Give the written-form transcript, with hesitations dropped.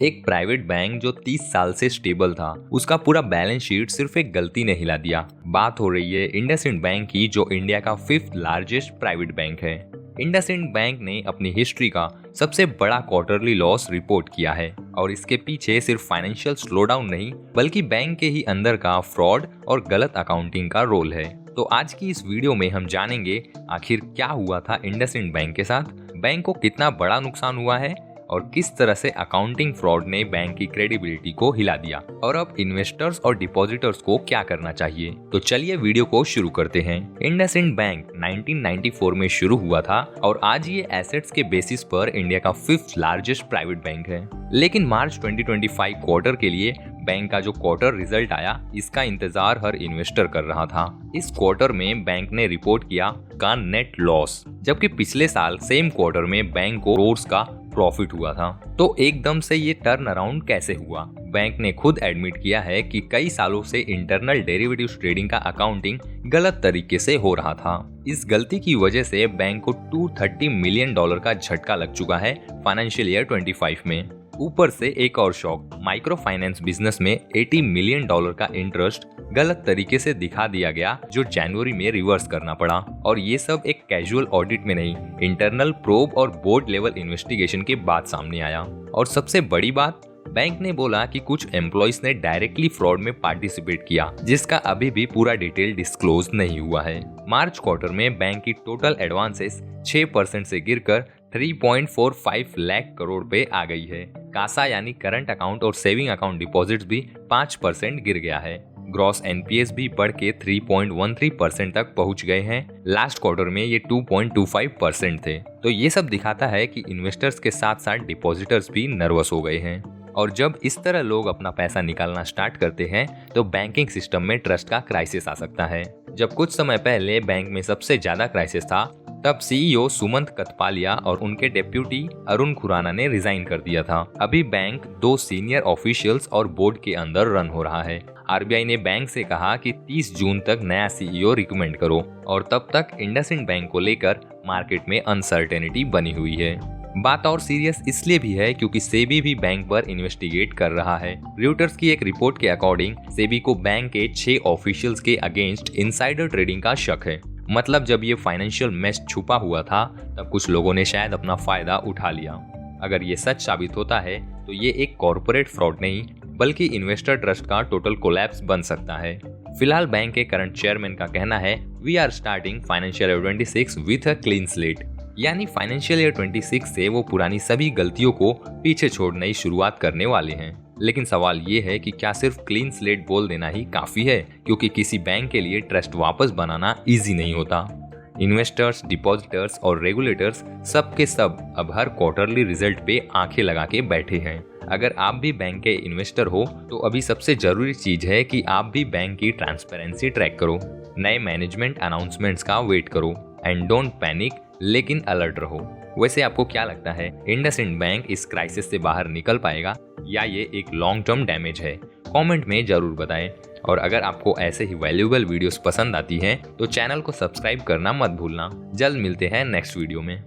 एक private bank जो 30 साल से स्टेबल था, उसका पूरा बैलेंस शीट सिर्फ एक गलती ने हिला दिया। बात हो रही है इंडसइंड बैंक की, जो इंडिया का 5th लार्जेस्ट प्राइवेट बैंक है। इंडसइंड बैंक ने अपनी हिस्ट्री का सबसे बड़ा क्वार्टरली लॉस रिपोर्ट किया है और इसके पीछे सिर्फ फाइनेंशियल स्लोडाउन नहीं, बल्कि बैंक के ही अंदर का फ्रॉड और गलत अकाउंटिंग का रोल है। तो आज की इस वीडियो में हम जानेंगे आखिर क्या हुआ था इंडसइंड बैंक के साथ, बैंक को कितना बड़ा नुकसान हुआ है और किस तरह से अकाउंटिंग फ्रॉड ने बैंक की क्रेडिबिलिटी को हिला दिया, और अब इन्वेस्टर्स और डिपॉजिटर्स को क्या करना चाहिए। तो चलिए वीडियो को शुरू करते हैं। इंडसइंड बैंक 1994 में शुरू हुआ था और आज ये एसेट्स के बेसिस पर इंडिया का 5th लार्जेस्ट प्राइवेट बैंक है। लेकिन मार्च 2025 क्वार्टर के लिए बैंक का जो क्वार्टर रिजल्ट आया, इसका इंतजार हर इन्वेस्टर कर रहा था। इस क्वार्टर में बैंक ने रिपोर्ट किया का नेट लॉस, जबकि पिछले साल सेम क्वार्टर में बैंक को करोड़ का प्रॉफिट हुआ था। तो एकदम से ये टर्न अराउंड कैसे हुआ? बैंक ने खुद एडमिट किया है कि कई सालों से इंटरनल डेरिवेटिव्स ट्रेडिंग का अकाउंटिंग गलत तरीके से हो रहा था। इस गलती की वजह से बैंक को $230 मिलियन का झटका लग चुका है फाइनेंशियल ईयर 25 में। ऊपर से एक और शॉक, माइक्रो फाइनेंस बिजनेस में $80 मिलियन का इंटरेस्ट गलत तरीके से दिखा दिया गया, जो जनवरी में रिवर्स करना पड़ा। और ये सब एक कैजुअल ऑडिट में नहीं, इंटरनल प्रोब और बोर्ड लेवल इन्वेस्टिगेशन के बाद सामने आया। और सबसे बड़ी बात, बैंक ने बोला कि कुछ एम्प्लॉइज ने डायरेक्टली फ्रॉड में पार्टिसिपेट किया, जिसका अभी भी पूरा डिटेल डिस्क्लोज नहीं हुआ है। मार्च क्वार्टर में बैंक की टोटल एडवांसेस 6% से गिरकर 3.45 लाख करोड़ पे आ गई है। कासा यानी करंट अकाउंट और सेविंग अकाउंट डिपॉजिट्स भी 5% गिर गया है। ग्रॉस एनपीएस भी बढ़ के 3.13% तक पहुंच गए हैं। लास्ट क्वार्टर में ये 2.25% थे। तो ये सब दिखाता है कि इन्वेस्टर्स के साथ साथ डिपॉजिटर्स भी नर्वस हो गए हैं। और जब इस तरह लोग अपना पैसा निकालना स्टार्ट करते हैं तो बैंकिंग सिस्टम में ट्रस्ट का क्राइसिस आ सकता है। जब कुछ समय पहले बैंक में सबसे ज्यादा क्राइसिस था, तब सीईओ सुमंत कथपालिया और उनके डेप्यूटी अरुण खुराना ने रिजाइन कर दिया था। अभी बैंक 2 सीनियर ऑफिशियल्स और बोर्ड के अंदर रन हो रहा है। आरबीआई ने बैंक से कहा कि 30 जून तक नया सीईओ रिकमेंड करो, और तब तक इंडसइंड बैंक को लेकर मार्केट में अनसर्टेनिटी बनी हुई है। बात और सीरियस इसलिए भी है क्योंकि सेबी भी बैंक पर इन्वेस्टिगेट कर रहा है। रॉयटर्स की एक रिपोर्ट के अकॉर्डिंग सेबी को बैंक के 6 ऑफिशियल्स के अगेंस्ट इनसाइडर ट्रेडिंग का शक है। मतलब जब ये फाइनेंशियल मेस छुपा हुआ था, तब कुछ लोगों ने शायद अपना फायदा उठा लिया। अगर ये सच साबित होता है तो ये एक कॉर्पोरेट फ्रॉड नहीं, बल्कि इन्वेस्टर ट्रस्ट का टोटल कोलैप्स बन सकता है। फिलहाल बैंक के करंट चेयरमैन का कहना है, we are starting financial year 26 with a clean slate, यानी फाइनेंशियल ईयर 26 से वो पुरानी सभी गलतियों को पीछे छोड़ने की शुरुआत करने वाले हैं। लेकिन सवाल ये है कि क्या सिर्फ क्लीन स्लेट बोल देना ही काफी है, क्योंकि किसी बैंक के लिए ट्रस्ट वापस बनाना इजी नहीं होता। इन्वेस्टर्स, डिपॉजिटर्स और रेगुलेटर्स सब के सब अब हर क्वार्टरली रिजल्ट पे आंखें लगा के बैठे हैं। अगर आप भी बैंक के इन्वेस्टर हो तो अभी सबसे जरूरी चीज है कि आप भी बैंक की ट्रांसपेरेंसी ट्रैक करो, नए मैनेजमेंट अनाउंसमेंट्स का वेट करो एंड डोंट पैनिक, लेकिन अलर्ट रहो। वैसे आपको क्या लगता है, इंडसइंड बैंक इस क्राइसिस से बाहर निकल पाएगा या ये एक लॉन्ग टर्म डैमेज है? कमेंट में जरूर बताएं। और अगर आपको ऐसे ही वैल्यूएबल वीडियोस पसंद आती हैं तो चैनल को सब्सक्राइब करना मत भूलना। जल्द मिलते हैं नेक्स्ट वीडियो में।